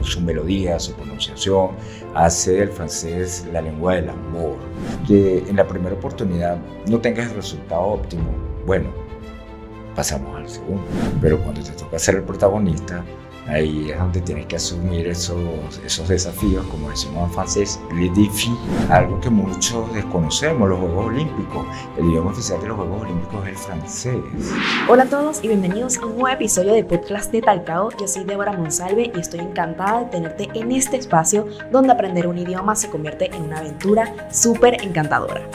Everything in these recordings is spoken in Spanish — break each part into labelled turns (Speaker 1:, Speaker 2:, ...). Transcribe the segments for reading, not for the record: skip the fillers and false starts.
Speaker 1: su melodía, su pronunciación, hace del francés la lengua del amor. Que en la primera oportunidad no tengas el resultado óptimo, bueno, pasamos al segundo. Pero cuando te toca ser el protagonista, ahí es donde tienes que asumir esos desafíos, como decimos en francés, les défis, algo que muchos desconocemos, los Juegos Olímpicos. El idioma oficial de los Juegos Olímpicos es el francés.
Speaker 2: Hola a todos y bienvenidos a un nuevo episodio de Podcast de Talcao. Yo soy Débora Monsalve y estoy encantada de tenerte en este espacio donde aprender un idioma se convierte en una aventura súper encantadora.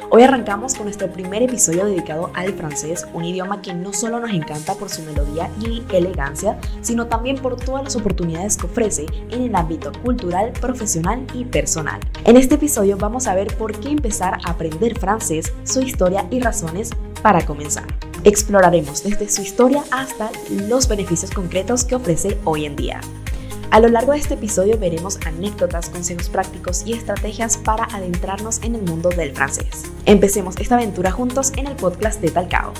Speaker 2: Hoy arrancamos con nuestro primer episodio dedicado al francés, un idioma que no solo nos encanta por su melodía y elegancia, sino también por todas las oportunidades que ofrece en el ámbito cultural, profesional y personal. En este episodio vamos a ver por qué empezar a aprender francés, su historia y razones para comenzar. Exploraremos desde su historia hasta los beneficios concretos que ofrece hoy en día. A lo largo de este episodio veremos anécdotas, consejos prácticos y estrategias para adentrarnos en el mundo del francés. Empecemos esta aventura juntos en el podcast de Talcao.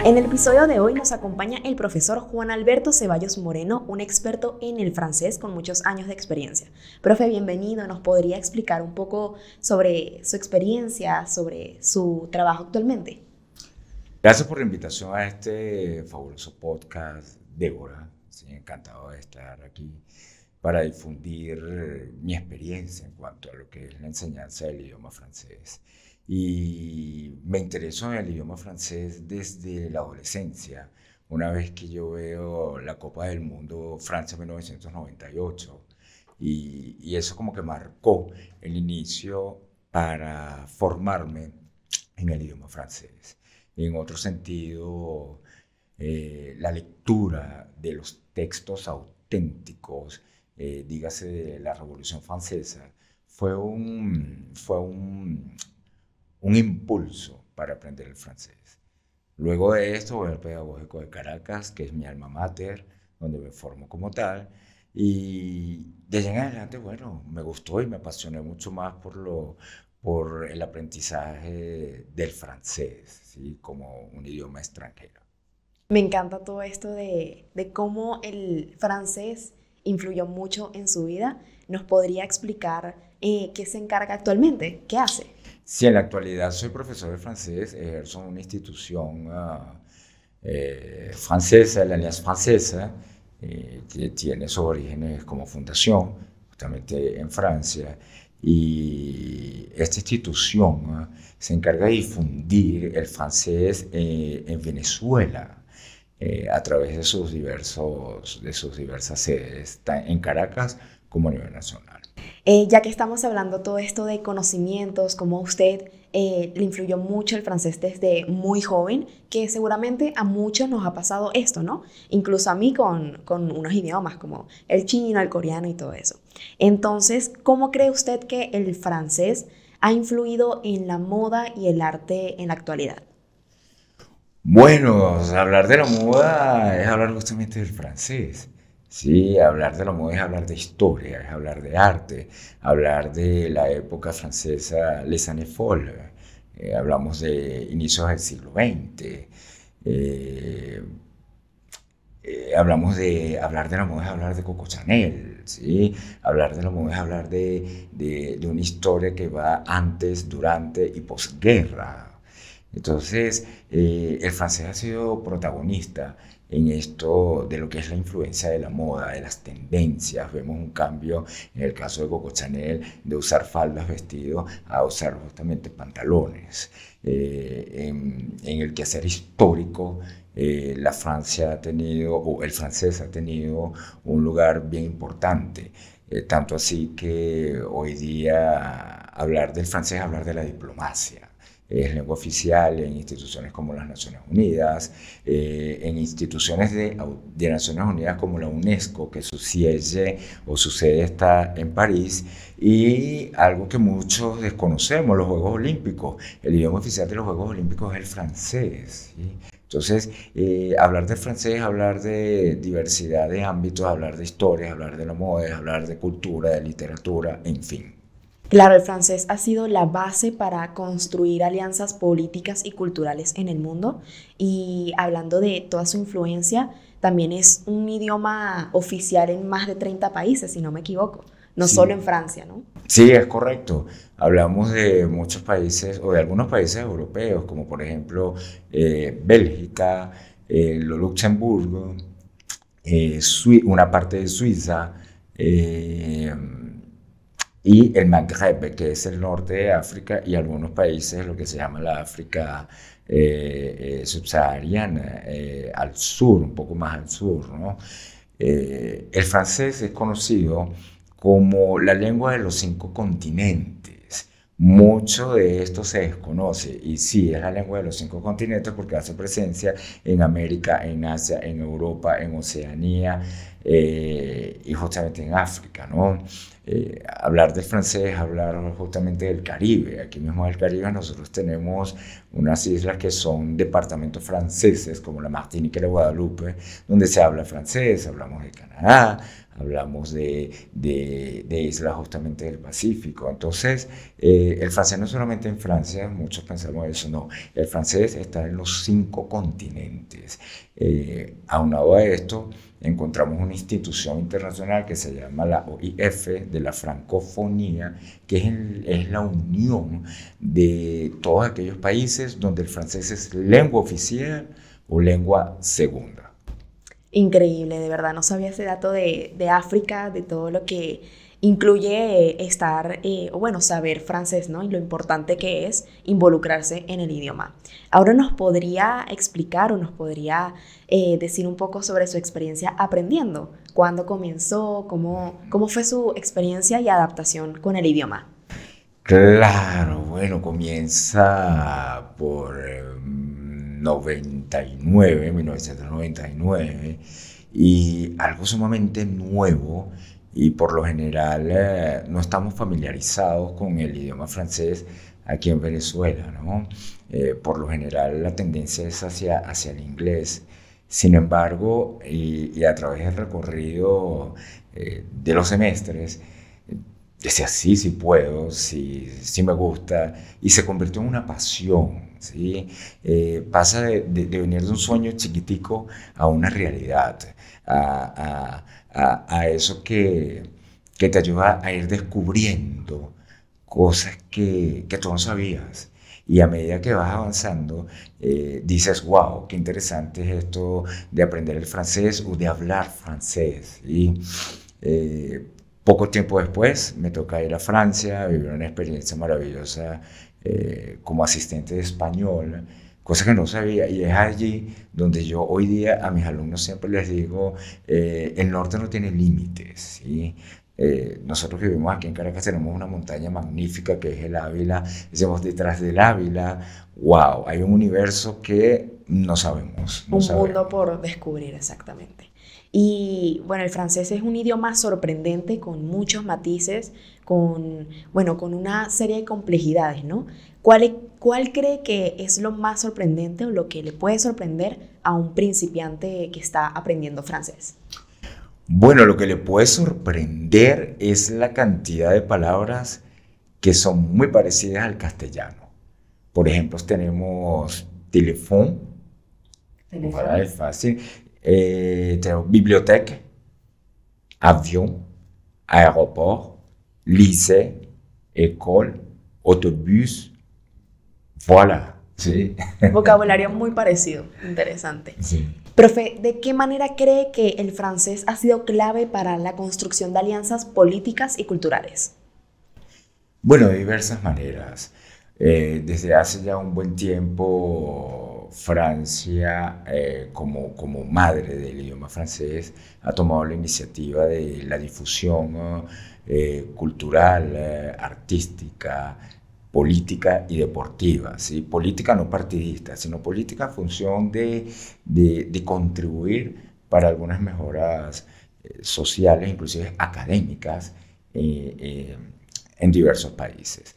Speaker 2: En el episodio de hoy nos acompaña el profesor Juan Alberto Ceballos Moreno, un experto en el francés con muchos años de experiencia. Profe, bienvenido. ¿Nos podría explicar un poco sobre su experiencia, sobre su trabajo actualmente?
Speaker 1: Gracias por la invitación a este fabuloso podcast, Débora. Sí, encantado de estar aquí para difundir mi experiencia en cuanto a lo que es la enseñanza del idioma francés. Y me intereso en el idioma francés desde la adolescencia, una vez que yo veo la Copa del Mundo Francia 1998, y eso como que marcó el inicio para formarme en el idioma francés. En otro sentido, la lectura de los textos auténticos, dígase de la Revolución Francesa, fue un impulso para aprender el francés. Luego de esto voy al Pedagógico de Caracas, que es mi alma mater, donde me formo como tal, y de allá en adelante, bueno, me gustó y me apasioné mucho más por el aprendizaje del francés, ¿sí? Como un idioma extranjero.
Speaker 2: Me encanta todo esto de cómo el francés influyó mucho en su vida. ¿Nos podría explicar qué se encarga actualmente? ¿Qué hace?
Speaker 1: Sí, en la actualidad soy profesor de francés, ejerzo en una institución francesa, la Alliance Francesa, que tiene sus orígenes como fundación, justamente en Francia. Y esta institución se encarga de difundir el francés en Venezuela a través de sus diversas sedes, tanto en Caracas como a nivel nacional.
Speaker 2: Ya que estamos hablando todo esto de conocimientos, como usted le influyó mucho el francés desde muy joven, que seguramente a muchos nos ha pasado esto, ¿no? Incluso a mí con unos idiomas como el chino, el coreano y todo eso. Entonces, ¿cómo cree usted que el francés ha influido en la moda y el arte en la actualidad?
Speaker 1: Bueno, hablar de la moda es hablar justamente del francés. Sí, hablar de la moda es hablar de historia, es hablar de arte, hablar de la época francesa, les années folles, hablamos de inicios del siglo XX, hablar de la moda es hablar de Coco Chanel, ¿sí? Hablar de la moda es hablar de una historia que va antes, durante y posguerra. Entonces, el francés ha sido protagonista en esto de lo que es la influencia de la moda, de las tendencias. Vemos un cambio en el caso de Coco Chanel, de usar faldas, vestidos, a usar justamente pantalones. En el quehacer histórico, la Francia ha tenido, o el francés ha tenido un lugar bien importante. Tanto así que hoy día hablar del francés es hablar de la diplomacia. Es lengua oficial en instituciones como las Naciones Unidas, en instituciones de Naciones Unidas como la UNESCO, que su siege o su sede está en París, y algo que muchos desconocemos, los Juegos Olímpicos. El idioma oficial de los Juegos Olímpicos es el francés, ¿sí? Entonces, hablar del francés es hablar de diversidad de ámbitos, hablar de historia, hablar de la moda, hablar de cultura, de literatura, en fin.
Speaker 2: Claro, el francés ha sido la base para construir alianzas políticas y culturales en el mundo y hablando de toda su influencia, también es un idioma oficial en más de 30 países, si no me equivoco, no solo
Speaker 1: Sí,
Speaker 2: en Francia, ¿no?
Speaker 1: sí, es correcto. Hablamos de muchos países o de algunos países europeos, como por ejemplo Bélgica, Luxemburgo, una parte de Suiza eh, y el Magreb, que es el norte de África, y algunos países, lo que se llama la África subsahariana, al sur, un poco más al sur, ¿no? El francés es conocido como la lengua de los 5 continentes. Mucho de esto se desconoce y sí, es la lengua de los 5 continentes porque hace presencia en América, en Asia, en Europa, en Oceanía y justamente en África, ¿no? Hablar del francés, hablar justamente del Caribe. Aquí mismo en el Caribe nosotros tenemos unas islas que son departamentos franceses, como la Martinica y la Guadalupe, donde se habla francés, hablamos de Canadá, hablamos de islas justamente del Pacífico. Entonces, el francés no solamente en Francia, muchos pensamos eso, no, el francés está en los 5 continentes. Aunado a esto, encontramos una institución internacional que se llama la OIF, de la francofonía, que es la unión de todos aquellos países donde el francés es lengua oficial o lengua segunda.
Speaker 2: Increíble, de verdad, no sabía ese dato de África, de todo lo que incluye estar, o bueno, saber francés, ¿no? Y lo importante que es involucrarse en el idioma. Ahora nos podría explicar o nos podría decir un poco sobre su experiencia aprendiendo, cuándo comenzó, cómo fue su experiencia y adaptación con el idioma.
Speaker 1: Claro, bueno, comienza por 99, 1999, y algo sumamente nuevo, y por lo general no estamos familiarizados con el idioma francés aquí en Venezuela, ¿no? Por lo general la tendencia es hacia el inglés. Sin embargo, y a través del recorrido de los semestres, decía, sí, sí puedo, sí, sí me gusta, y se convirtió en una pasión, ¿sí? Pasa de venir de un sueño chiquitico a una realidad, a eso que te ayuda a ir descubriendo cosas que tú no sabías. Y a medida que vas avanzando, dices, wow, qué interesante es esto de aprender el francés o de hablar francés. Y poco tiempo después me toca ir a Francia, vivir una experiencia maravillosa como asistente de español, cosa que no sabía. Y es allí donde yo hoy día a mis alumnos siempre les digo, el norte no tiene límites, ¿sí? Nosotros que vivimos aquí en Caracas tenemos una montaña magnífica que es el Ávila. Decimos, detrás del Ávila, wow, hay un universo que no sabemos, no
Speaker 2: Un
Speaker 1: sabemos.
Speaker 2: mundo por descubrir, exactamente. Y bueno, el francés es un idioma sorprendente con muchos matices, bueno, con una serie de complejidades, ¿no? ¿Cuál cree que es lo más sorprendente o lo que le puede sorprender a un principiante que está aprendiendo francés?
Speaker 1: Bueno, lo que le puede sorprender es la cantidad de palabras que son muy parecidas al castellano. Por ejemplo, tenemos teléfono, voilà,
Speaker 2: Teléfono.
Speaker 1: es fácil. Tenemos bibliothèque, avión, aéroport, lycée, école, autobús, voilà. Sí.
Speaker 2: Vocabulario muy parecido, interesante.
Speaker 1: Sí.
Speaker 2: Profe, ¿de qué manera cree que el francés ha sido clave para la construcción de alianzas políticas y culturales?
Speaker 1: Bueno, de diversas maneras. Desde hace ya un buen tiempo, Francia, como madre del idioma francés, ha tomado la iniciativa de la difusión cultural, artística, política y deportiva, ¿sí? Política no partidista, sino política en función de contribuir para algunas mejoras sociales, inclusive académicas, eh, eh, en diversos países.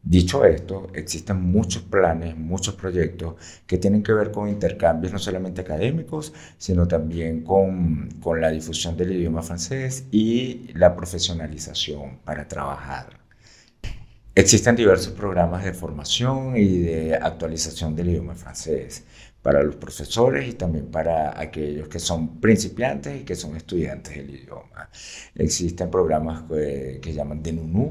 Speaker 1: Dicho esto, existen muchos planes, muchos proyectos que tienen que ver con intercambios no solamente académicos, sino también con la difusión del idioma francés y la profesionalización para trabajar. Existen diversos programas de formación y de actualización del idioma francés para los profesores y también para aquellos que son principiantes y que son estudiantes del idioma. Existen programas que llaman de Nounou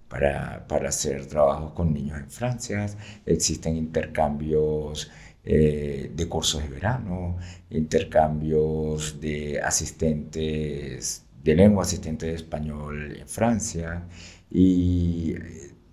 Speaker 1: para hacer trabajos con niños en Francia. Existen intercambios de cursos de verano, intercambios de asistentes de lengua, asistentes de español en Francia y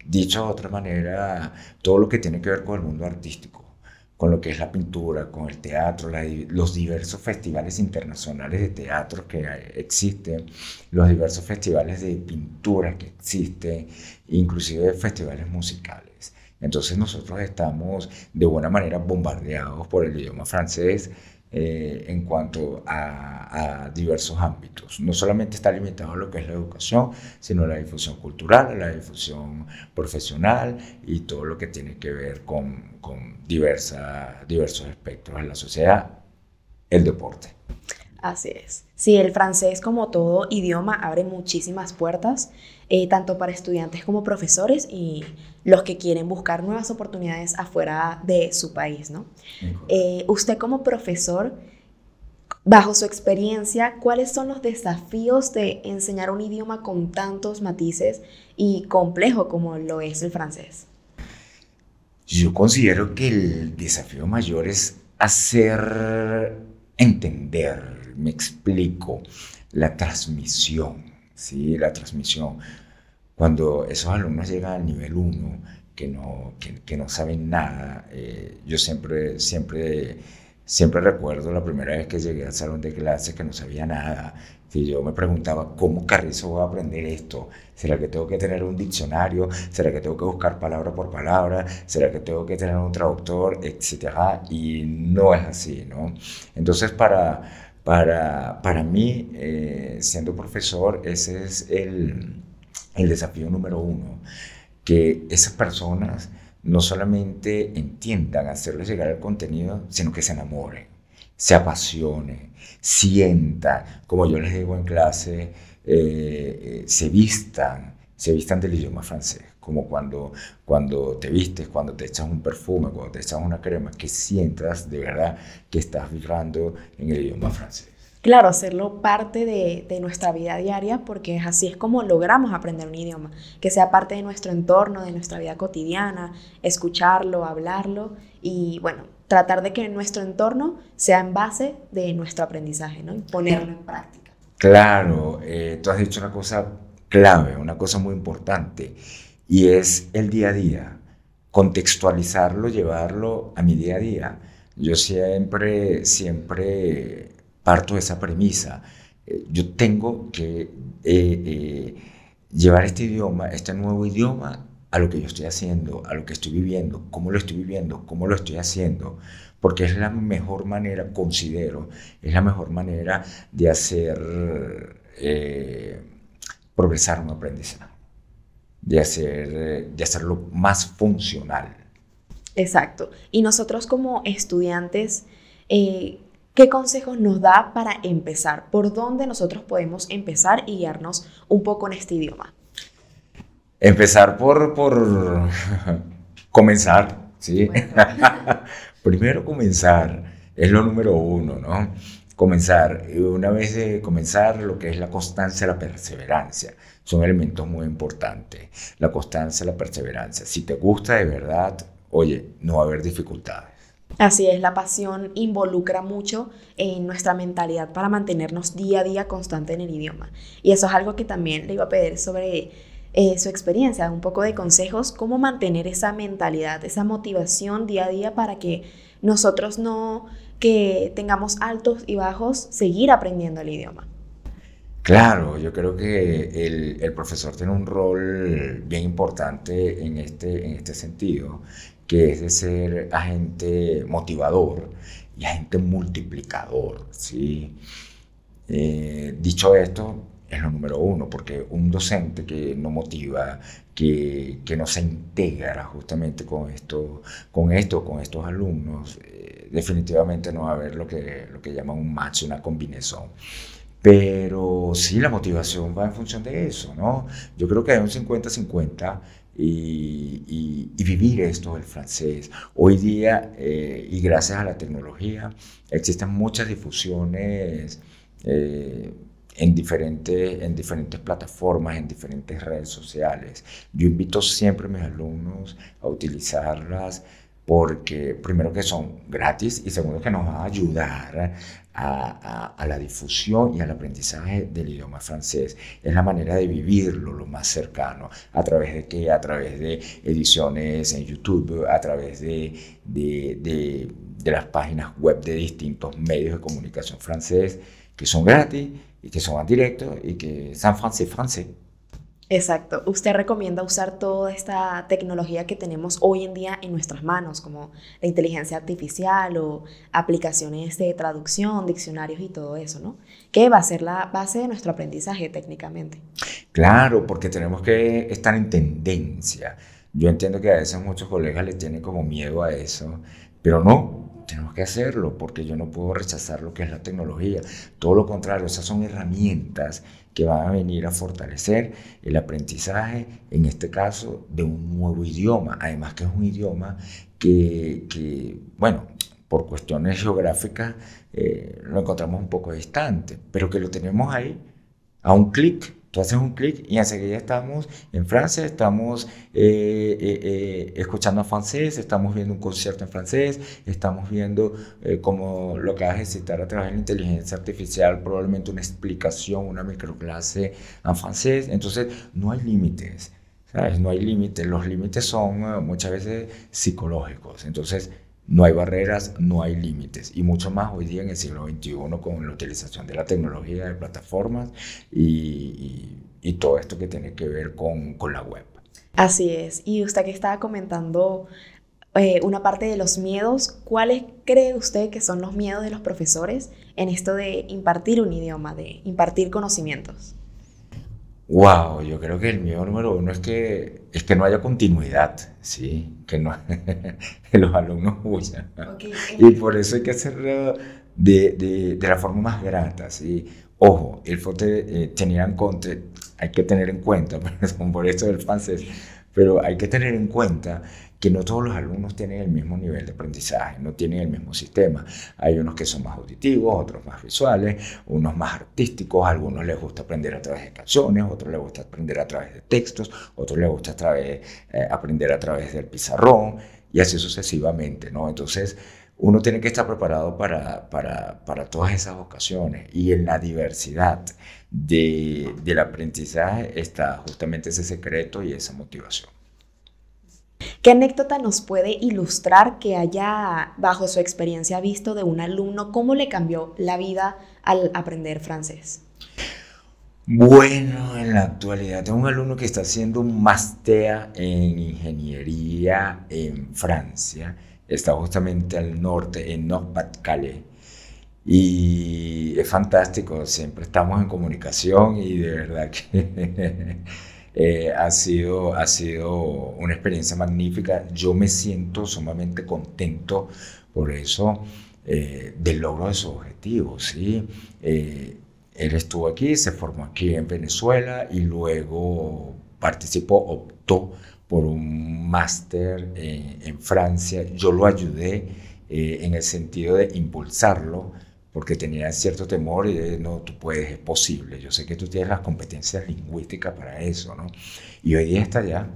Speaker 1: dicho de otra manera, todo lo que tiene que ver con el mundo artístico, con lo que es la pintura, con el teatro, los diversos festivales internacionales de teatro que existen, los diversos festivales de pintura que existen, inclusive festivales musicales. Entonces nosotros estamos de buena manera bombardeados por el idioma francés en cuanto a diversos ámbitos. No solamente está limitado a lo que es la educación, sino la difusión cultural, la difusión profesional y todo lo que tiene que ver con diversos aspectos de la sociedad, el deporte.
Speaker 2: Así es. Sí, el francés como todo idioma abre muchísimas puertas, tanto para estudiantes como profesores y los que quieren buscar nuevas oportunidades afuera de su país, ¿no? Usted como profesor, bajo su experiencia, ¿cuáles son los desafíos de enseñar un idioma con tantos matices y complejo como lo es el francés?
Speaker 1: Yo considero que el desafío mayor es hacer entender, me explico, la transmisión, ¿sí? La transmisión. Cuando esos alumnos llegan al nivel uno que no saben nada, yo siempre recuerdo la primera vez que llegué al salón de clase que no sabía nada. Si yo me preguntaba, ¿cómo carrizo voy a aprender esto? ¿Será que tengo que tener un diccionario? ¿Será que tengo que buscar palabra por palabra? ¿Será que tengo que tener un traductor? Etcétera. Y no es así, ¿no? Entonces, para mí, siendo profesor, ese es el desafío número uno, que esas personas no solamente entiendan hacerles llegar el contenido, sino que se enamoren, se apasionen, sientan, como yo les digo en clase, se vistan del idioma francés, como cuando te vistes, cuando te echas un perfume, cuando te echas una crema, que sientas de verdad que estás vibrando en el idioma francés.
Speaker 2: Claro, hacerlo parte de nuestra vida diaria, porque así es como logramos aprender un idioma, que sea parte de nuestro entorno, de nuestra vida cotidiana, escucharlo, hablarlo y bueno, tratar de que nuestro entorno sea en base de nuestro aprendizaje, ¿no? Y ponerlo en práctica.
Speaker 1: Claro, tú has dicho una cosa clave, una cosa muy importante, y es el día a día, contextualizarlo, llevarlo a mi día a día. Yo siempre parto de esa premisa. Yo tengo que llevar este idioma, este nuevo idioma, a lo que yo estoy haciendo, a lo que estoy viviendo, cómo lo estoy haciendo, porque es la mejor manera, considero, es la mejor manera de hacer progresar un aprendizaje, de hacerlo más funcional.
Speaker 2: Exacto. Y nosotros como estudiantes, ¿qué consejos nos da para empezar? ¿Por dónde nosotros podemos empezar y guiarnos un poco en este idioma?
Speaker 1: Empezar por comenzar, ¿sí?
Speaker 2: Bueno.
Speaker 1: Primero comenzar, es lo número uno, ¿no? Comenzar. Y una vez de comenzar, lo que es la constancia y la perseverancia, son elementos muy importantes. La constancia y la perseverancia. Si te gusta de verdad, oye, no va a haber dificultades.
Speaker 2: Así es, la pasión involucra mucho en nuestra mentalidad para mantenernos día a día constante en el idioma. Y eso es algo que también le iba a pedir sobre su experiencia, un poco de consejos, cómo mantener esa mentalidad, esa motivación día a día para que nosotros no que tengamos altos y bajos, seguir aprendiendo el idioma.
Speaker 1: Claro, yo creo que el profesor tiene un rol bien importante en este sentido, que es de ser agente motivador y agente multiplicador, ¿sí? Dicho esto, es lo número uno, porque un docente que no motiva, que no se integra justamente con estos alumnos, definitivamente no va a haber lo que llaman un match, una combinación. Pero sí, la motivación va en función de eso, ¿no? Yo creo que hay un 50-50 y vivir esto del francés. Hoy día, y gracias a la tecnología, existen muchas difusiones en diferentes plataformas, en diferentes redes sociales. Yo invito siempre a mis alumnos a utilizarlas porque primero que son gratis y segundo que nos va a ayudar a la difusión y al aprendizaje del idioma francés. Es la manera de vivirlo lo más cercano. ¿A través de qué? A través de ediciones en YouTube, a través de las páginas web de distintos medios de comunicación francés que son gratis y que son en directo y que son francés.
Speaker 2: Exacto. ¿Usted recomienda usar toda esta tecnología que tenemos hoy en día en nuestras manos, como la inteligencia artificial o aplicaciones de traducción, diccionarios y todo eso, ¿no? Que va a ser la base de nuestro aprendizaje técnicamente.
Speaker 1: Claro, porque tenemos que estar en tendencia. Yo entiendo que a veces muchos colegas le tienen como miedo a eso, pero no. Tenemos que hacerlo porque yo no puedo rechazar lo que es la tecnología. Todo lo contrario, esas son herramientas que van a venir a fortalecer el aprendizaje, en este caso, de un nuevo idioma. Además que es un idioma bueno, por cuestiones geográficas lo encontramos un poco distante, pero que lo tenemos ahí a un clic. Tú haces un clic y enseguida estamos en Francia, estamos escuchando en francés, estamos viendo un concierto en francés, estamos viendo, como lo acabas de citar a través de la inteligencia artificial, probablemente una explicación, una microclase en francés. Entonces, no hay límites, ¿sabes? No hay límites. Los límites son muchas veces psicológicos. Entonces, no hay barreras, no hay límites, y mucho más hoy día en el siglo XXI con la utilización de la tecnología, de plataformas y todo esto que tiene que ver con la web.
Speaker 2: Así es. Y usted que estaba comentando una parte de los miedos, ¿cuáles cree usted que son los miedos de los profesores en esto de impartir un idioma, de impartir conocimientos?
Speaker 1: Wow, yo creo que el miedo número uno es que no haya continuidad, ¿sí? Que los alumnos huyan.
Speaker 2: Okay.
Speaker 1: Y por eso hay que hacerlo de la forma más grata, ¿sí? Ojo, il faut tenir en cuenta, hay que tener en cuenta, perdón por esto del francés, pero hay que tener en cuenta que no todos los alumnos tienen el mismo nivel de aprendizaje, no tienen el mismo sistema. Hay unos que son más auditivos, otros más visuales, unos más artísticos, a algunos les gusta aprender a través de canciones, otros les gusta aprender a través de textos, otros les gusta aprender a través del pizarrón y así sucesivamente, ¿no? Entonces, uno tiene que estar preparado para todas esas ocasiones, y en la diversidad del aprendizaje está justamente ese secreto y esa motivación.
Speaker 2: ¿Qué anécdota nos puede ilustrar que haya, bajo su experiencia, visto de un alumno, cómo le cambió la vida al aprender francés?
Speaker 1: Bueno, en la actualidad tengo un alumno que está haciendo un máster en ingeniería en Francia. Está justamente al norte, en Nord-Pas-de-Calais. Y es fantástico, siempre estamos en comunicación y de verdad que ha sido una experiencia magnífica. Yo me siento sumamente contento por eso, del logro de sus objetivos, ¿sí? Él estuvo aquí, se formó aquí en Venezuela y luego optó por un máster en Francia. Yo lo ayudé en el sentido de impulsarlo, porque tenía cierto temor y de, no, tú puedes, es posible. Yo sé que tú tienes las competencias lingüísticas para eso, ¿no? Y hoy día está allá.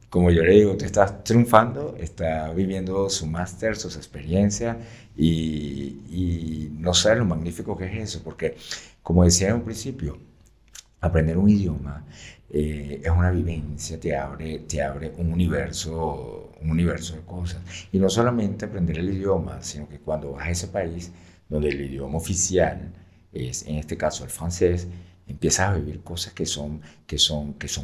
Speaker 1: Como yo le digo, tú estás triunfando, está viviendo su máster, sus experiencias y no sé lo magnífico que es eso, porque como decía en un principio, aprender un idioma es una vivencia, te abre un universo de cosas. Y no solamente aprender el idioma, sino que cuando vas a ese país donde el idioma oficial es, en este caso, el francés, empiezas a vivir cosas que son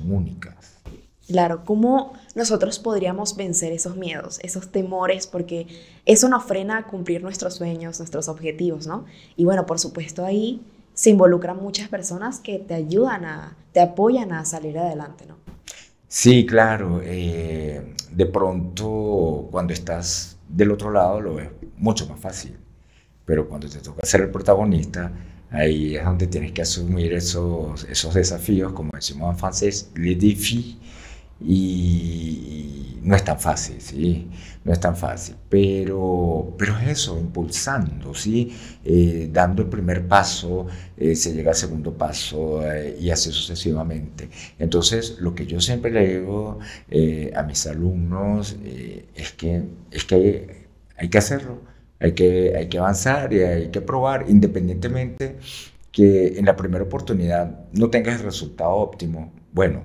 Speaker 1: únicas.
Speaker 2: Claro, ¿cómo nosotros podríamos vencer esos miedos, esos temores? Porque eso nos frena a cumplir nuestros sueños, nuestros objetivos, ¿no? Y bueno, por supuesto ahí se involucran muchas personas que te apoyan a salir adelante, ¿no?
Speaker 1: Sí, claro. De pronto, cuando estás del otro lado, lo ves mucho más fácil. Pero cuando te toca ser el protagonista, ahí es donde tienes que asumir esos desafíos, como decimos en francés, les défis, y no es tan fácil, ¿sí? No es tan fácil, pero es eso, impulsando, ¿sí? Dando el primer paso, se llega al segundo paso y así sucesivamente. Entonces, lo que yo siempre le digo a mis alumnos es que hay que hacerlo, hay que avanzar y hay que probar, independientemente que en la primera oportunidad no tengas el resultado óptimo. Bueno,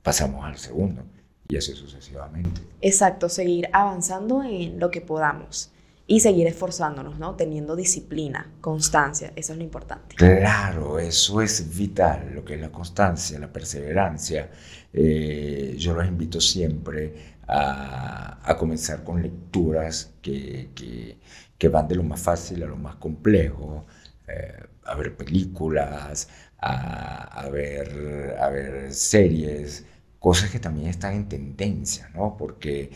Speaker 1: pasamos al segundo y así sucesivamente.
Speaker 2: Exacto, seguir avanzando en lo que podamos y seguir esforzándonos, ¿no? Teniendo disciplina, constancia, eso es lo importante.
Speaker 1: Claro, eso es vital, lo que es la constancia, la perseverancia. Yo los invito siempre a comenzar con lecturas que van de lo más fácil a lo más complejo, a ver películas, a ver series, cosas que también están en tendencia, ¿no? Porque,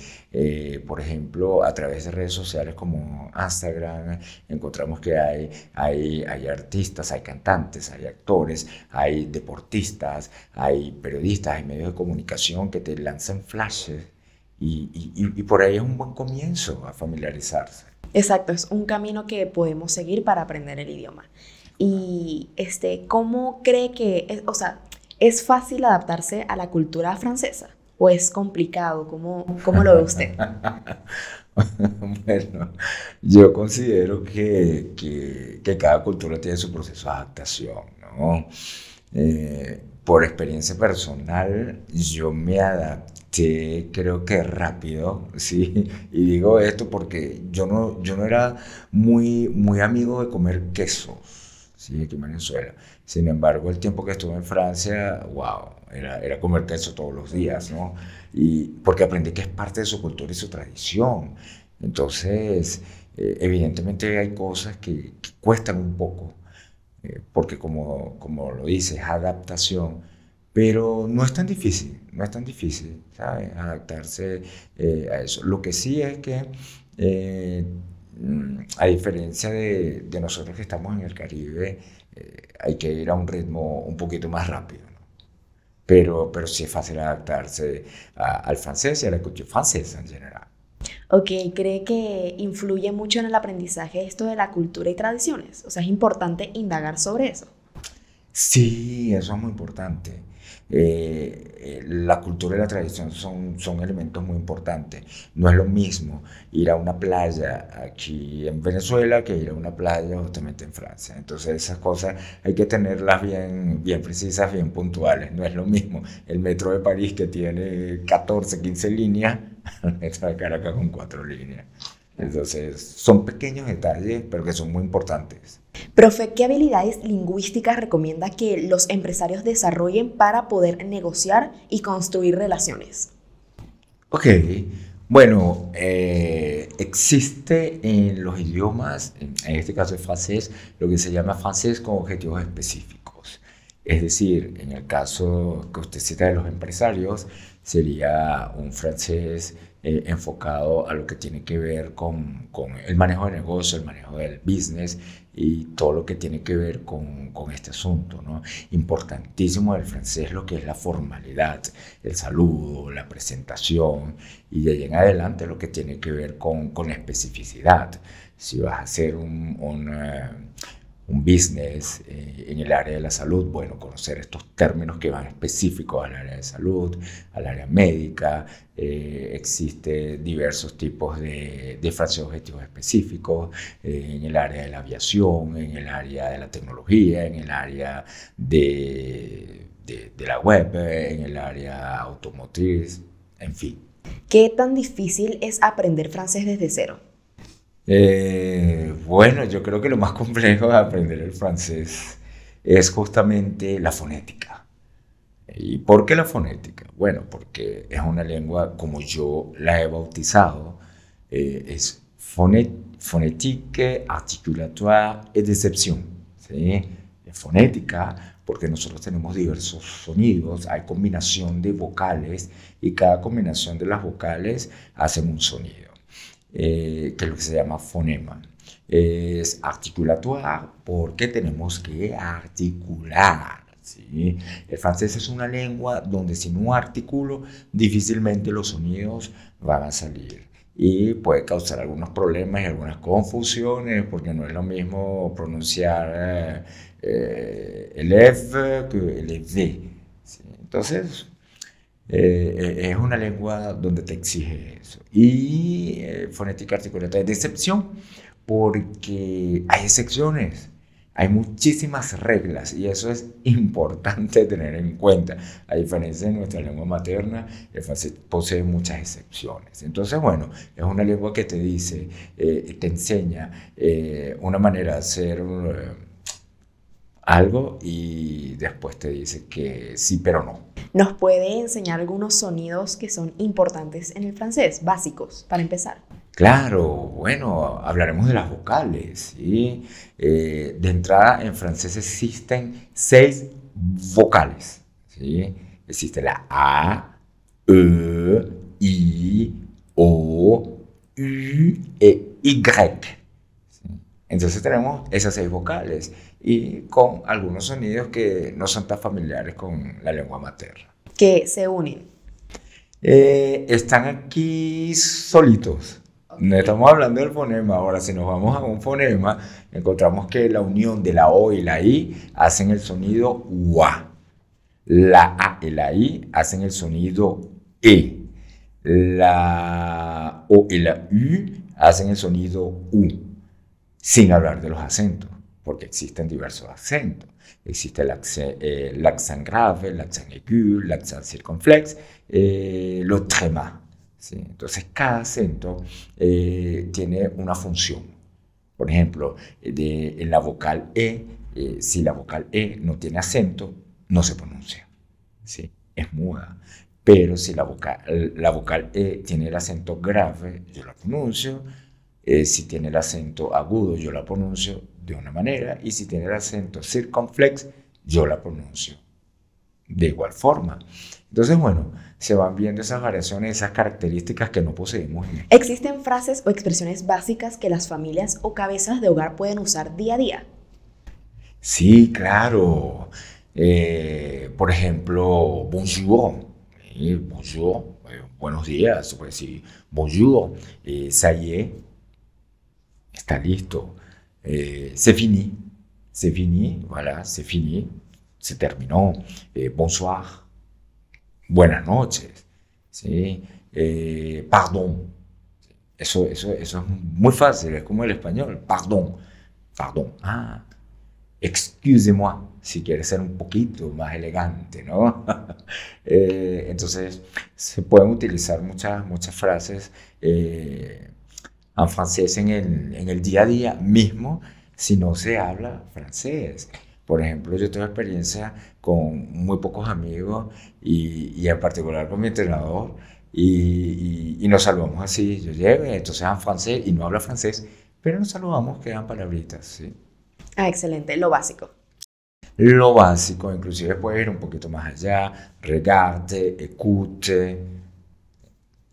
Speaker 1: por ejemplo, a través de redes sociales como Instagram, encontramos que hay artistas, hay cantantes, hay actores, hay deportistas, hay periodistas, hay medios de comunicación que te lanzan flashes y por ahí es un buen comienzo a familiarizarse.
Speaker 2: Exacto, es un camino que podemos seguir para aprender el idioma. Y ¿cómo cree o sea, es fácil adaptarse a la cultura francesa? ¿O es complicado? ¿Cómo lo ve usted?
Speaker 1: Bueno, yo considero que cada cultura tiene su proceso de adaptación, ¿no? Por experiencia personal, yo me adapté, creo que rápido, ¿sí? Y digo esto porque yo no era muy amigo de comer quesos, ¿sí? Aquí en Venezuela. Sin embargo, el tiempo que estuve en Francia, wow, era comer queso todos los días, ¿no? Y porque aprendí que es parte de su cultura y su tradición. Entonces, evidentemente hay cosas que cuestan un poco, porque como lo dices, adaptación, pero no es tan difícil, no es tan difícil, ¿sabes? Adaptarse a eso. Lo que sí es que, eh, a diferencia de nosotros que estamos en el Caribe, hay que ir a un ritmo un poquito más rápido, ¿no? Pero sí es fácil adaptarse al francés y a la cultura francesa en general.
Speaker 2: Ok, ¿cree que influye mucho en el aprendizaje esto de la cultura y tradiciones? O sea, es importante indagar sobre eso.
Speaker 1: Sí, eso es muy importante. La cultura y la tradición son elementos muy importantes. No es lo mismo ir a una playa aquí en Venezuela que ir a una playa justamente en Francia. Entonces esas cosas hay que tenerlas bien precisas, bien puntuales. No es lo mismo el metro de París que tiene 14, 15 líneas al metro de Caracas con 4 líneas. Entonces son pequeños detalles, pero que son muy importantes.
Speaker 2: Profe, ¿qué habilidades lingüísticas recomienda que los empresarios desarrollen para poder negociar y construir relaciones?
Speaker 1: Ok, bueno, existe en los idiomas, en este caso el francés, lo que se llama francés con objetivos específicos. Es decir, en el caso que usted cita de los empresarios, sería un francés enfocado a lo que tiene que ver con el manejo de negocio, el manejo del business y todo lo que tiene que ver con este asunto, ¿no? Importantísimo del francés lo que es la formalidad, el saludo, la presentación y de ahí en adelante lo que tiene que ver con la especificidad. Si vas a hacer un business en el área de la salud, bueno, conocer estos términos que van específicos al área de salud, al área médica, existen diversos tipos de frases de objetivos específicos en el área de la aviación, en el área de la tecnología, en el área de la web, en el área automotriz, en fin.
Speaker 2: ¿Qué tan difícil es aprender francés desde cero?
Speaker 1: Bueno, yo creo que lo más complejo de aprender el francés es justamente la fonética. ¿Y por qué la fonética? Bueno, porque es una lengua como yo la he bautizado, es fonétique, articulatoire et déception, ¿sí? Es fonética porque nosotros tenemos diversos sonidos, hay combinación de vocales y cada combinación de las vocales hacen un sonido, que es lo que se llama fonema. Es articulatoire porque tenemos que articular, ¿sí? El francés es una lengua donde sin un artículo difícilmente los sonidos van a salir y puede causar algunos problemas y algunas confusiones porque no es lo mismo pronunciar el F que el V. ¿Sí? Entonces, es una lengua donde te exige eso. Y fonética articulata de excepción, porque hay excepciones. Hay muchísimas reglas y eso es importante tener en cuenta. A diferencia de nuestra lengua materna, el francés posee muchas excepciones. Entonces, bueno, es una lengua que te dice, te enseña una manera de hacer algo y después te dice que sí, pero no.
Speaker 2: ¿Nos puede enseñar algunos sonidos que son importantes en el francés, básicos, para empezar?
Speaker 1: Claro, bueno, hablaremos de las vocales, ¿sí? De entrada, en francés existen 6 vocales, ¿sí? Existe la A, E, I, O, U e Y. ¿Sí? Entonces tenemos esas 6 vocales y con algunos sonidos que no son tan familiares con la lengua materna.
Speaker 2: Que se unen.
Speaker 1: Están aquí solitos. No estamos hablando del fonema. Ahora, si nos vamos a un fonema, encontramos que la unión de la O y la I hacen el sonido UA. La A y la I hacen el sonido E. La O y la U hacen el sonido U. Sin hablar de los acentos, porque existen diversos acentos. Existe l'accent grave, l'accent aigu, l'accent circonflexe, le tréma. ¿Sí? Entonces, cada acento tiene una función. Por ejemplo, en la vocal si la vocal E no tiene acento, no se pronuncia. ¿Sí? Es muda. Pero si la vocal E tiene el acento grave, yo la pronuncio. Si tiene el acento agudo, yo la pronuncio de una manera, y si tiene el acento circunflex, yo la pronuncio de igual forma. Entonces, bueno, se van viendo esas variaciones, esas características que no poseemos.
Speaker 2: ¿Existen frases o expresiones básicas que las familias o cabezas de hogar pueden usar día a día?
Speaker 1: Sí, claro. Por ejemplo, bonjour. Bonjour, buenos días. Pues sí, bonjour. Ça y est. Está listo. C'est fini, voilà, c'est fini, se terminó. Bonsoir, buenas noches. ¿Sí? Pardon, eso es muy fácil, es como el español. Pardon, pardon. Ah, excusez-moi, si quieres ser un poquito más elegante, ¿no? Entonces, se pueden utilizar muchas frases en francés en el día a día mismo si no se habla francés. Por ejemplo, yo tengo experiencia con muy pocos amigos y en particular con mi entrenador y nos saludamos así. Yo llego y entonces en francés y no habla francés, pero nos saludamos, quedan palabritas, ¿sí?
Speaker 2: Ah, excelente, lo básico.
Speaker 1: Lo básico, inclusive puede ir un poquito más allá, regarde, écoute,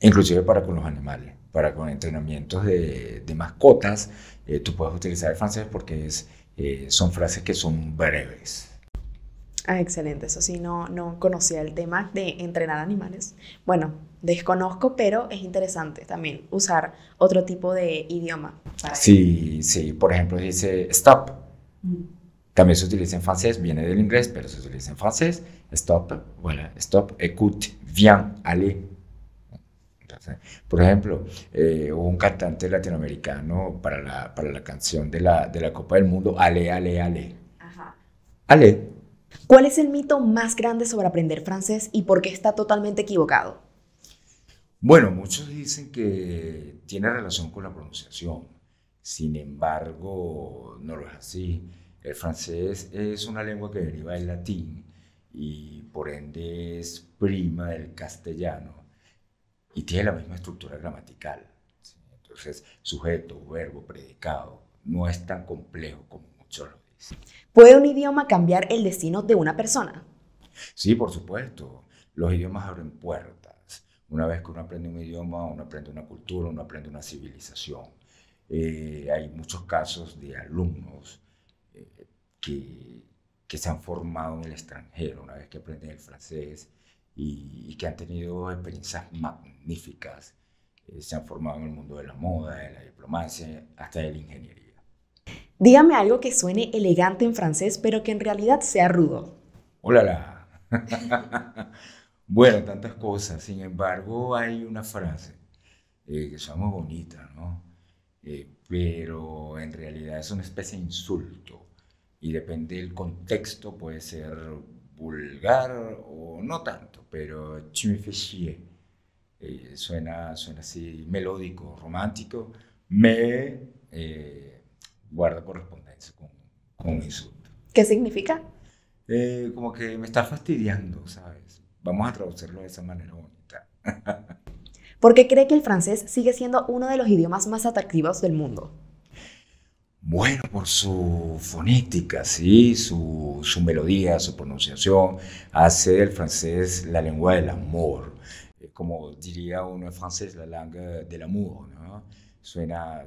Speaker 1: inclusive para con los animales, para con entrenamientos de mascotas, tú puedes utilizar el francés porque son frases que son breves.
Speaker 2: Ah, excelente, eso sí, no conocía el tema de entrenar animales. Bueno, desconozco, pero es interesante también usar otro tipo de idioma.
Speaker 1: Sí, sí, por ejemplo dice stop.
Speaker 2: Mm.
Speaker 1: También se utiliza en francés, viene del inglés, pero se utiliza en francés. Stop, voilà, stop, écoute, viens, allez. Entonces, por ejemplo, hubo un cantante latinoamericano para la canción de la Copa del Mundo, Ale, Ale, Ale.
Speaker 2: Ajá.
Speaker 1: Ale.
Speaker 2: ¿Cuál es el mito más grande sobre aprender francés y por qué está totalmente equivocado?
Speaker 1: Bueno, muchos dicen que tiene relación con la pronunciación. Sin embargo, no lo es así. El francés es una lengua que deriva del latín y por ende es prima del castellano y tiene la misma estructura gramatical. ¿Sí? Entonces, sujeto, verbo, predicado, no es tan complejo como muchos lo dicen.
Speaker 2: ¿Puede un idioma cambiar el destino de una persona?
Speaker 1: Sí, por supuesto. Los idiomas abren puertas. Una vez que uno aprende un idioma, uno aprende una cultura, uno aprende una civilización. Hay muchos casos de alumnos que que se han formado en el extranjero una vez que aprenden el francés y que han tenido experiencias magníficas. Se han formado en el mundo de la moda, de la diplomacia, hasta de la ingeniería.
Speaker 2: Dígame algo que suene elegante en francés, pero que en realidad sea rudo.
Speaker 1: ¡Hola! Bueno, tantas cosas. Sin embargo, hay una frase que son muy bonitas, ¿no? Pero en realidad es una especie de insulto y depende del contexto, puede ser vulgar o no tanto, pero tu me fais chier. Suena así melódico, romántico, me guarda correspondencia con un insulto.
Speaker 2: ¿Qué significa?
Speaker 1: Como que me está fastidiando, ¿sabes? Vamos a traducirlo de esa manera bonita.
Speaker 2: ¿Por qué cree que el francés sigue siendo uno de los idiomas más atractivos del mundo?
Speaker 1: Bueno, por su fonética, ¿sí? Su melodía, su pronunciación, hace del francés la lengua del amor. Como diría uno en francés, la langue del amour, ¿no? Suena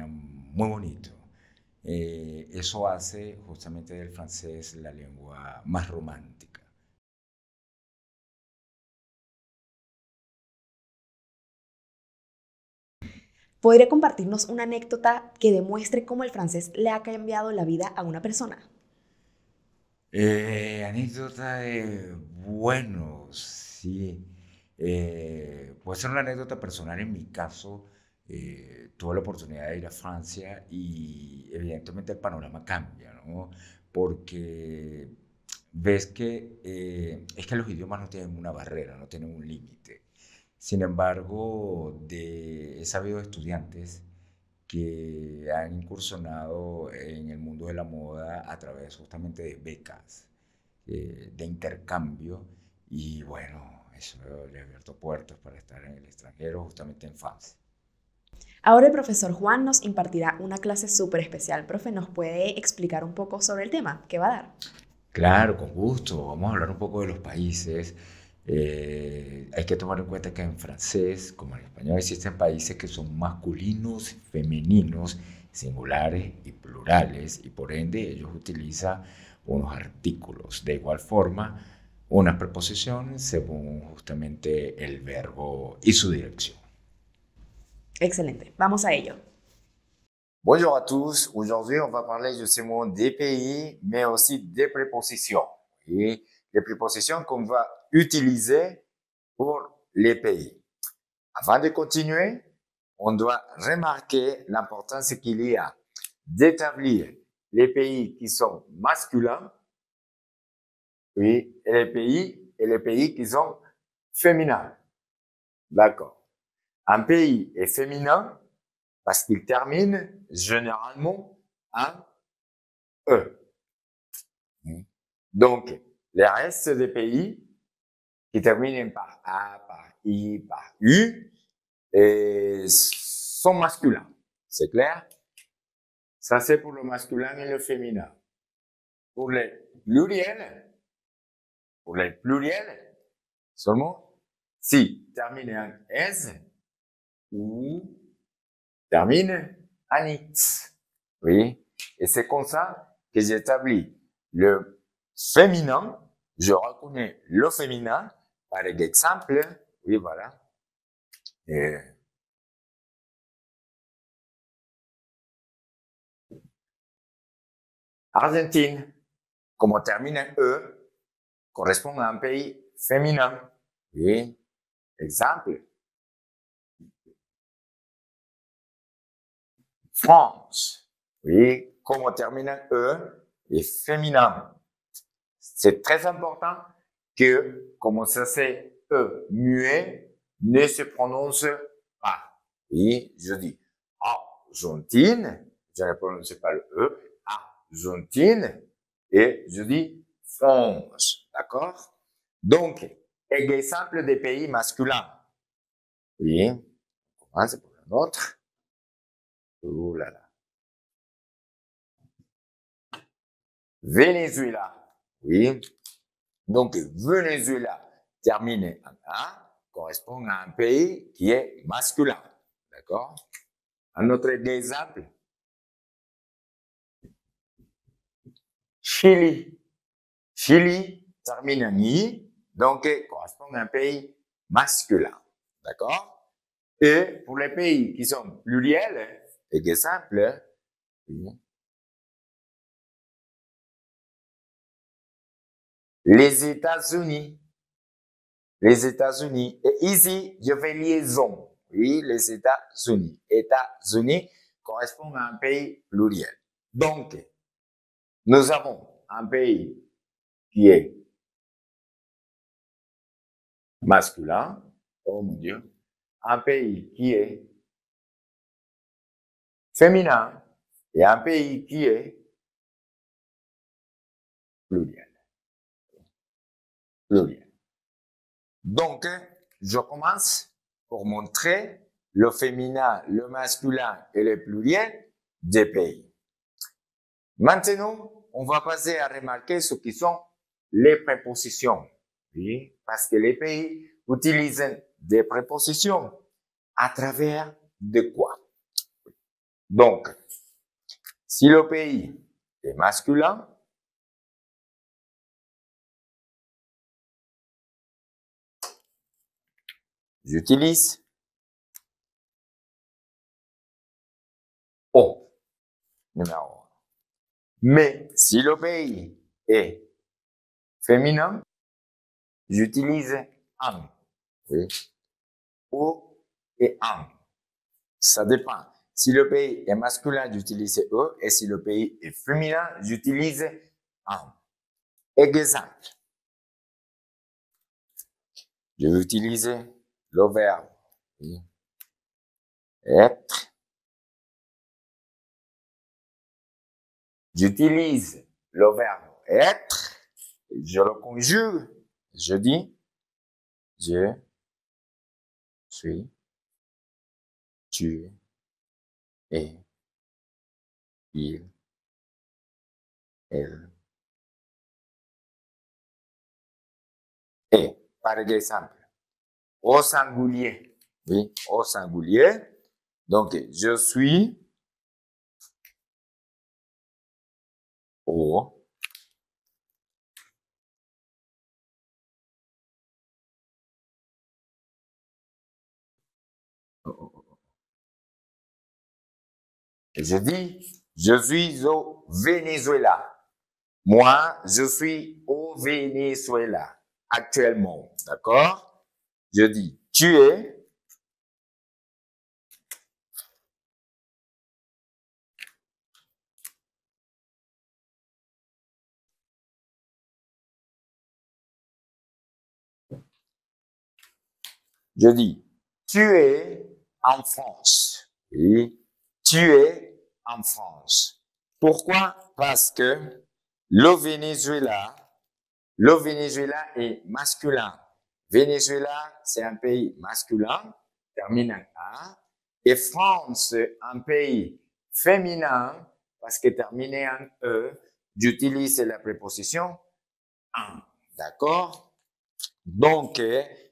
Speaker 1: muy bonito. Eso hace justamente del francés la lengua más romántica.
Speaker 2: ¿Podría compartirnos una anécdota que demuestre cómo el francés le ha cambiado la vida a una persona?
Speaker 1: Anécdota de, bueno, sí. Puede ser una anécdota personal. En mi caso, tuve la oportunidad de ir a Francia y evidentemente el panorama cambia, ¿no? Porque ves que es que los idiomas no tienen una barrera, no tienen un límite. Sin embargo, he sabido de estudiantes que han incursionado en el mundo de la moda a través justamente de becas, de intercambio, y bueno, eso le ha abierto puertas para estar en el extranjero, justamente en Francia.
Speaker 2: Ahora el profesor Juan nos impartirá una clase súper especial. Profe, ¿nos puede explicar un poco sobre el tema que va a dar?
Speaker 1: Claro, con gusto. Vamos a hablar un poco de los países. Hay que tomar en cuenta que en francés, como en español, existen países que son masculinos, femeninos, singulares y plurales, y por ende ellos utilizan unos artículos. De igual forma, una preposición según justamente el verbo y su dirección.
Speaker 2: Excelente, vamos a ello.
Speaker 3: Bonjour à tous. Aujourd'hui, on va parler justement des pays, mais aussi des prépositions. Et les prépositions qu'on va utiliser pour les pays. Avant de continuer, on doit remarquer l'importance qu'il y a d'établir les pays qui sont masculins et les pays qui sont féminins. D'accord. Un pays est féminin parce qu'il termine généralement en E. Donc, les restes des pays qui terminent par A, par I, par U sont masculins. C'est clair? Ça, c'est pour le masculin et le féminin. Pour les pluriels, seulement si termine en S ou termine en X. Oui. Et c'est comme ça que j'établis le féminin. Je reconnais le féminin par exemple. Oui, voilà. Et Argentine, comme on termine en E, correspond à un pays féminin. Oui. Exemple. France. Oui, comme on termine en E, est féminin. C'est très important que, comme ça c'est E muet, ne se prononce pas. Oui, je dis Argentine, je ne prononce pas le E, Argentine, et je dis France. D'accord? Donc, exemple des pays masculins. Oui, on commence pour un autre. Ouh là là. Venezuela. Oui. Donc, Venezuela terminé en A correspond à un pays qui est masculin. D'accord? Un autre exemple. Chili. Chili termine en I, donc correspond à un pays masculin. D'accord? Et pour les pays qui sont pluriels, exemple, les États-Unis. Les États-Unis. Et ici, je fais liaison. Oui, les États-Unis. États-Unis correspond à un pays pluriel. Donc, nous avons un pays qui est masculin, oh mon Dieu, un pays qui est féminin et un pays qui est pluriel. Pluriel. Donc, je commence pour montrer le féminin, le masculin et le pluriel des pays. Maintenant, on va passer à remarquer ce qui sont les prépositions. Oui, parce que les pays utilisent des prépositions à travers de quoi? Donc, si le pays est masculin, j'utilise O, numéro 1. Mais si le pays est féminin, j'utilise un. Oui. O et un. Ça dépend. Si le pays est masculin, j'utilise E, et si le pays est féminin, j'utilise un. Exemple. Je vais utiliser le verbe être. J'utilise le verbe être. Je le conjugue. Je dis je suis, tu es, il, elle. Et, par exemple, au singulier. Oui, au singulier. Donc, je suis au je dis, je suis au Venezuela. Moi, je suis au Venezuela actuellement. D'accord? Je dis, tu es je dis, tu es en France. Oui, tu es en France. Pourquoi? Parce que le Venezuela est masculin. Venezuela, c'est un pays masculin, termine en A. Et France, un pays féminin, parce que terminé en E, j'utilise la préposition en. D'accord? Donc,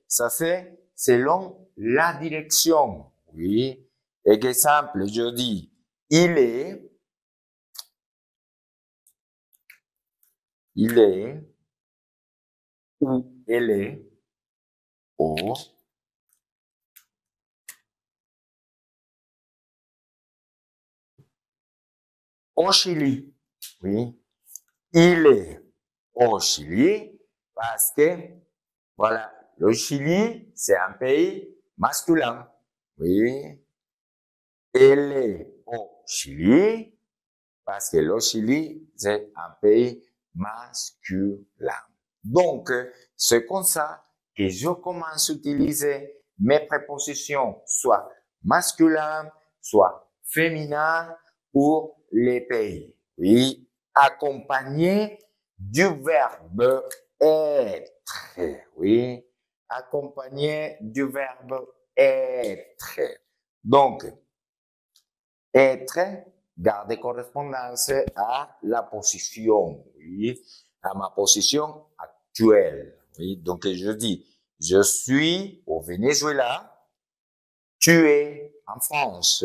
Speaker 3: ça c'est selon la direction. Oui. Exemple, je dis, il est, ou elle est, au, au Chili. Oui. Il est au Chili parce que, voilà, le Chili, c'est un pays masculin. Oui. Elle est au Chili parce que le Chili, c'est un pays masculin. Donc, c'est comme ça que je commence à utiliser mes prépositions, soit masculin, soit féminin, pour les pays. Oui, accompagné du verbe être. Oui, accompagné du verbe être. Donc, être, garder correspondance à la position, oui, à ma position actuelle. Oui, donc je dis, je suis au Venezuela, tu es en France,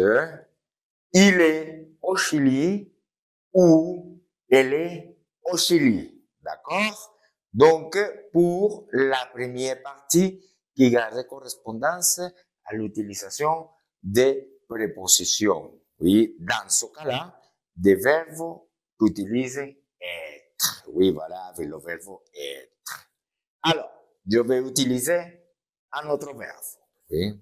Speaker 3: il est au Chili ou elle est au Chili. D'accord? Donc, pour la première partie qui garde correspondance à l'utilisation des prépositions. Oui, dans ce cas-là, des verbes qui utilisent être. Oui, voilà, avec le verbe être. Alors, je vais utiliser un autre verbe. Oui.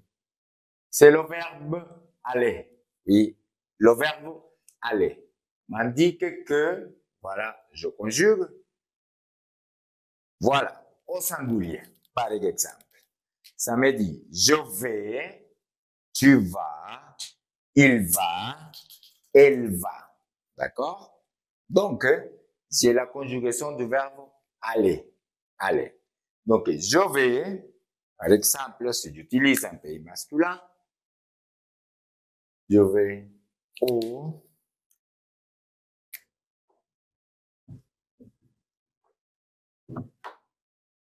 Speaker 3: C'est le verbe aller. Oui, le verbe aller m'indique que, voilà, je conjugue. Voilà, au singulier, par exemple. Ça me dit, je vais, tu vas, il va, elle va. D'accord? Donc, j'ai la conjugaison du verbe aller. Aller. Donc, je vais, par exemple, si j'utilise un pays masculin, je vais au,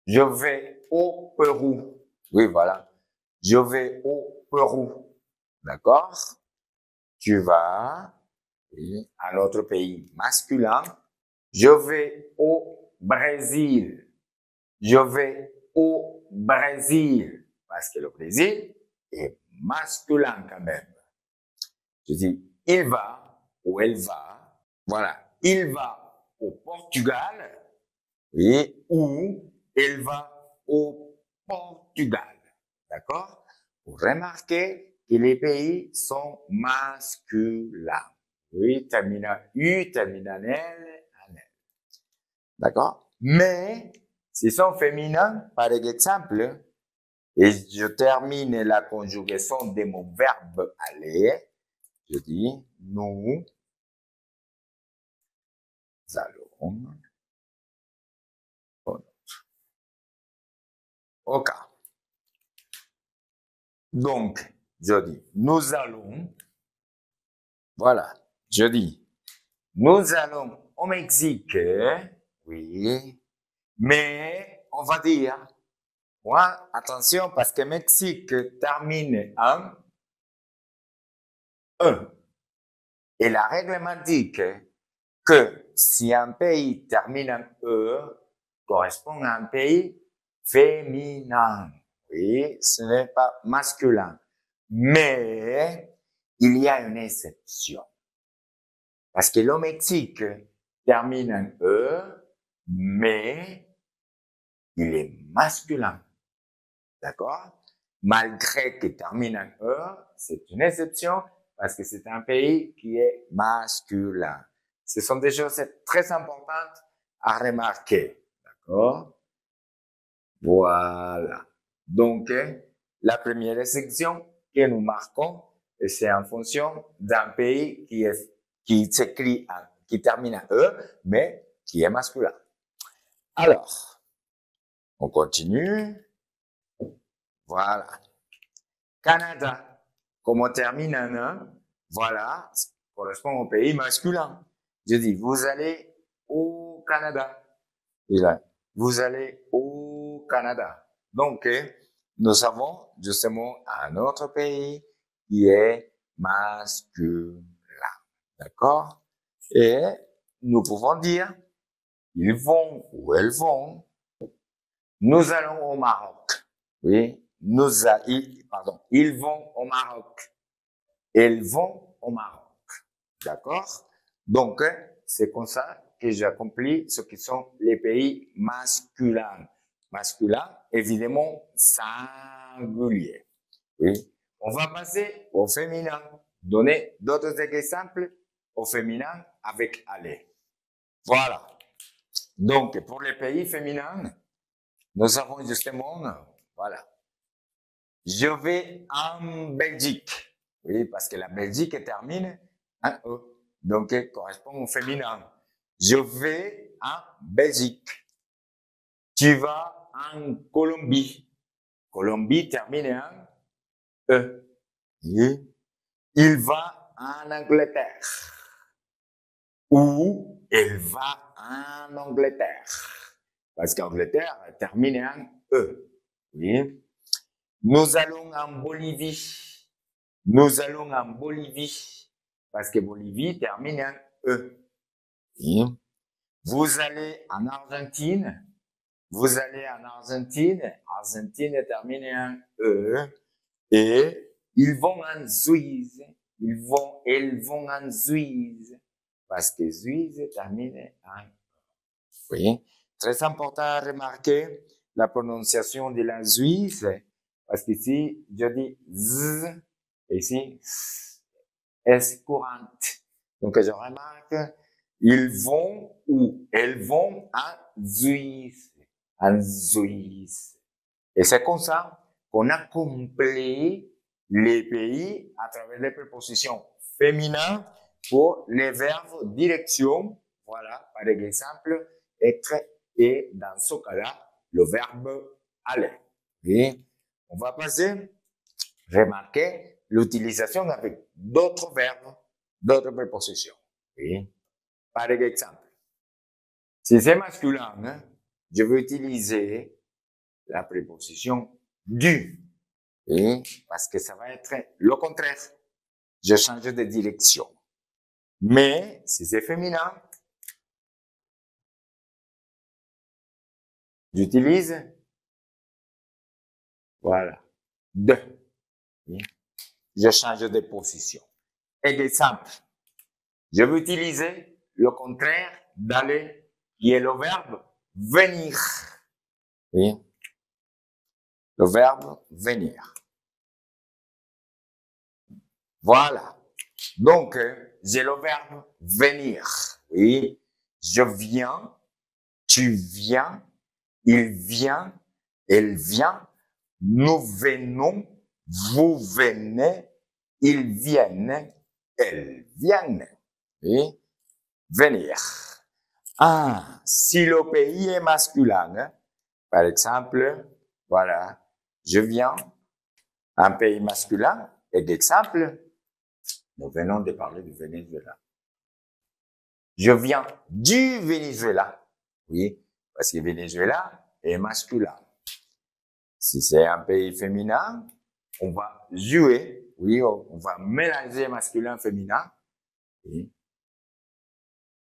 Speaker 3: je vais au Pérou. Oui, voilà. Je vais au Pérou. D'accord? Tu vas, oui, à notre pays masculin. Je vais au Brésil. Je vais au Brésil. Parce que le Brésil est masculin quand même. Je dis, il va ou elle va. Voilà. Il va au Portugal. Oui, ou elle va au Portugal. D'accord? Vous remarquez que les pays sont masculins. Oui, terminant U, terminant L, en L. D'accord? Mais, s'ils sont féminins, par exemple, et je termine la conjugaison de mon verbe aller, je dis, nous allons au cas. Donc, je dis, nous allons, voilà, je dis, nous allons au Mexique, oui, mais on va dire, moi, attention, parce que Mexique termine en E. Et la règle dit que si un pays termine en E, correspond à un pays féminin. Oui, ce n'est pas masculin. Mais il y a une exception. Parce que le Mexique termine en E, mais il est masculin. D'accord? Malgré qu'il termine en E, c'est une exception parce que c'est un pays qui est masculin. Ce sont des choses très importantes à remarquer. D'accord? Voilà. Donc, la première exception que nous marquons, c'est en fonction d'un pays qui s'écrit, qui termine en E, mais qui est masculin. Alors, on continue. Voilà. Canada, comme on termine en un, voilà, correspond au pays masculin. Je dis, vous allez au Canada. Et là, vous allez au Canada. Donc, nous avons justement un autre pays qui est masculin. D'accord? Et nous pouvons dire, ils vont ou elles vont. Nous allons au Maroc. Oui. Ils vont au Maroc. Elles vont au Maroc. D'accord? Donc, c'est comme ça que j'accomplis ce qui sont les pays masculins. Masculin, évidemment, singulier. Oui. On va passer au féminin. Donner d'autres exemples au féminin avec aller. Voilà. Donc, pour les pays féminins, nous avons justement, voilà. Je vais en Belgique. Oui, parce que la Belgique termine en E. Donc, elle correspond au féminin. Je vais en Belgique. Tu vas en Colombie. Colombie termine en E. Oui. Il va en Angleterre. Ou elle va en Angleterre. Parce qu'Angleterre termine en E. Oui. Nous allons en Bolivie. Nous allons en Bolivie. Parce que Bolivie termine en E. Oui. Vous allez en Argentine. Vous allez en Argentine. Argentine termine en E. Et ils vont en Suisse. Elles vont en Suisse. Parce que Suisse termine en E. Oui. Très important à remarquer la prononciation de la Suisse. Parce qu'ici, je dis Z. Et ici, S courante. Donc, je remarque, ils vont ou elles vont en Suisse. En Suisse. Et c'est comme ça qu'on a complété les pays à travers les prépositions féminines pour les verbes direction. Voilà, par exemple, être et dans ce cas-là, le verbe aller. Et on va passer, remarquer l'utilisation avec d'autres verbes, d'autres prépositions. Oui. Par exemple, si c'est masculin, hein, je vais utiliser la préposition du. Et parce que ça va être le contraire. Je change de direction. Mais si c'est féminin, j'utilise, voilà, de. Je change de position. Exemple, je vais utiliser le contraire d'aller, qui est le verbe venir. Oui. Le verbe venir. Voilà. Donc, j'ai le verbe venir. Oui. Je viens, tu viens, il vient, elle vient, nous venons, vous venez, ils viennent, elles viennent. Oui. Venir. Ah, si le pays est masculin, par exemple, voilà, je viens, un pays masculin, et d'exemple, nous venons de parler du Venezuela. Je viens du Venezuela. Oui, parce que Venezuela est masculin. Si c'est un pays féminin, on va jouer, oui, on va mélanger masculin, féminin. Oui.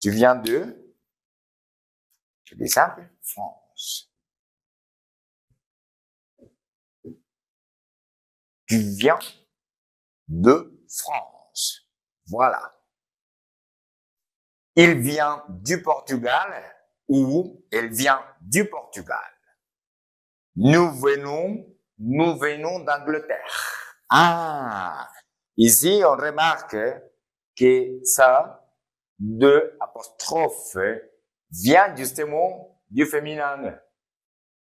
Speaker 3: Tu viens de, c'est simple, France. Tu viens de France. Voilà. Il vient du Portugal ou elle vient du Portugal. Nous venons d'Angleterre. Ah, ici on remarque que ça, de apostrophe, vient justement du féminin.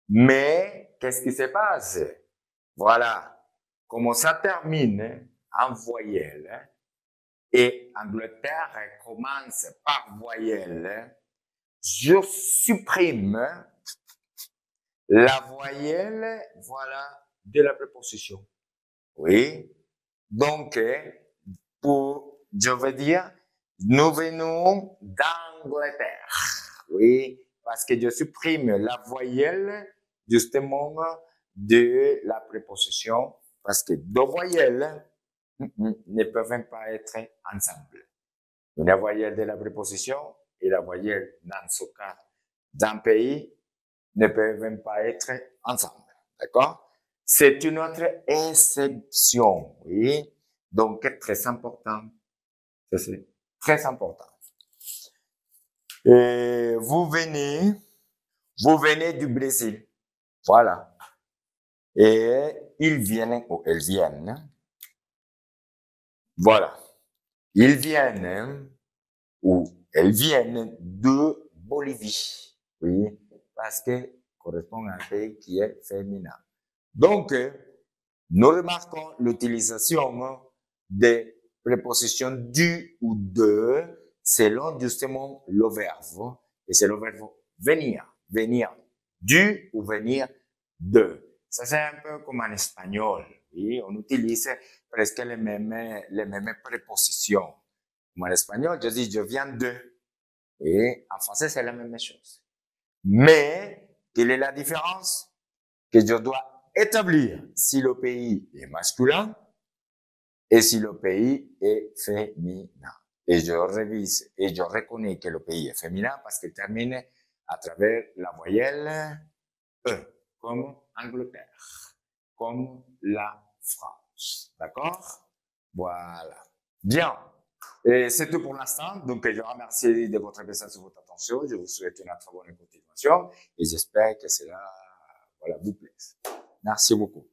Speaker 3: Mais qu'est-ce qui se passe? Voilà. Comment ça termine en voyelle et Angleterre commence par voyelle, je supprime la voyelle, voilà, de la préposition. Oui. Donc, je veux dire, nous venons d'Angleterre. Oui. Parce que je supprime la voyelle, justement, de la préposition. Parce que deux voyelles ne peuvent pas être ensemble. La voyelle de la préposition et la voyelle, dans ce cas, d'un pays, ne peuvent pas être ensemble. D'accord? C'est une autre exception. Oui. Donc, très important. C'est très important. Et vous venez du Brésil. Voilà. Et ils viennent, ou elles viennent. Voilà. Ils viennent, ou elles viennent de Bolivie. Oui. Parce que correspond à un pays qui est féminin. Donc, nous remarquons l'utilisation des prépositions du ou de selon justement le verbe. Et c'est le verbe venir. Venir du ou venir de. Ça, c'est un peu comme en espagnol. Oui, on utilise presque les mêmes prépositions. Comme en espagnol, je dis je viens de. Et en français, c'est la même chose. Mais, quelle est la différence? Que je dois établir si le pays est masculin et si le pays est féminin. et je révise et je reconnais que le pays est féminin parce qu'il termine à travers la voyelle E, comme Angleterre, comme la France. D'accord? Voilà. Bien. Et c'est tout pour l'instant. Donc, je vous remercie de votre présence et de votre attention. Je vous souhaite une très bonne continuation et j'espère que cela vous plaise. Merci beaucoup.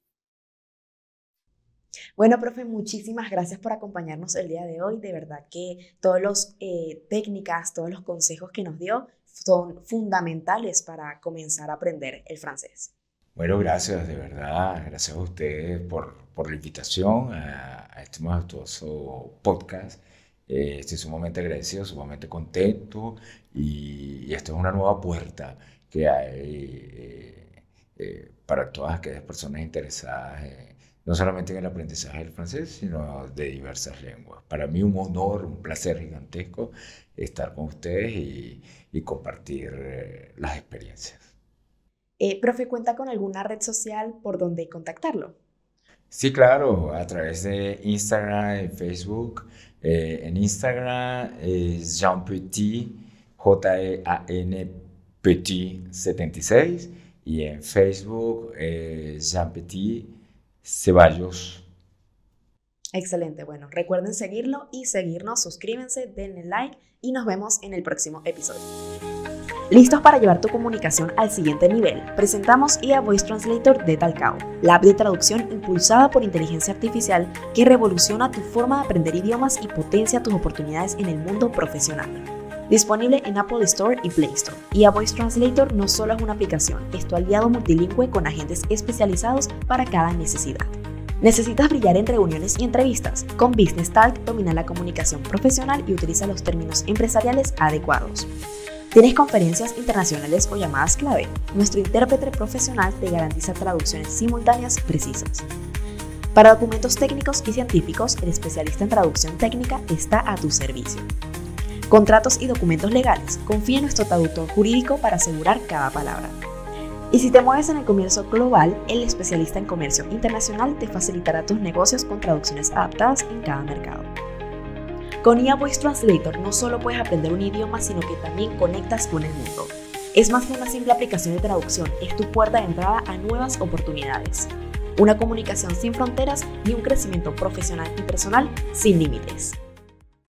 Speaker 2: Bueno, profe, muchísimas gracias por acompañarnos el día de hoy. De verdad que todas las técnicas, todos los consejos que nos dio son fundamentales para comenzar a aprender el francés.
Speaker 1: Bueno, gracias, de verdad. Gracias a ustedes por la invitación a este majestuoso podcast. Estoy sumamente agradecido, sumamente contento y esto es una nueva puerta que hay para todas aquellas personas interesadas no solamente en el aprendizaje del francés, sino de diversas lenguas. Para mí un honor, un placer gigantesco estar con ustedes y compartir las experiencias.
Speaker 2: Profe, ¿cuenta con alguna red social por donde contactarlo?
Speaker 1: Sí, claro, a través de Instagram y Facebook. En Instagram es Jean Petit, Jean Petit 76, y en Facebook Jean Petit Ceballos.
Speaker 2: Excelente, bueno, recuerden seguirlo y seguirnos, suscríbanse, denle like y nos vemos en el próximo episodio. ¿Listos para llevar tu comunicación al siguiente nivel? Presentamos IA Voice Translator de Talcao, la app de traducción impulsada por inteligencia artificial que revoluciona tu forma de aprender idiomas y potencia tus oportunidades en el mundo profesional. Disponible en Apple Store y Play Store, IA Voice Translator no solo es una aplicación, es tu aliado multilingüe con agentes especializados para cada necesidad. ¿Necesitas brillar en reuniones y entrevistas? Con Business Talk domina la comunicación profesional y utiliza los términos empresariales adecuados. ¿Tienes conferencias internacionales o llamadas clave? Nuestro intérprete profesional te garantiza traducciones simultáneas precisas. Para documentos técnicos y científicos, el especialista en traducción técnica está a tu servicio. Contratos y documentos legales. Confía en nuestro traductor jurídico para asegurar cada palabra. Y si te mueves en el comercio global, el especialista en comercio internacional te facilitará tus negocios con traducciones adaptadas en cada mercado. Con IA Voice Translator no solo puedes aprender un idioma, sino que también conectas con el mundo. Es más que una simple aplicación de traducción, es tu puerta de entrada a nuevas oportunidades. Una comunicación sin fronteras y un crecimiento profesional y personal sin límites.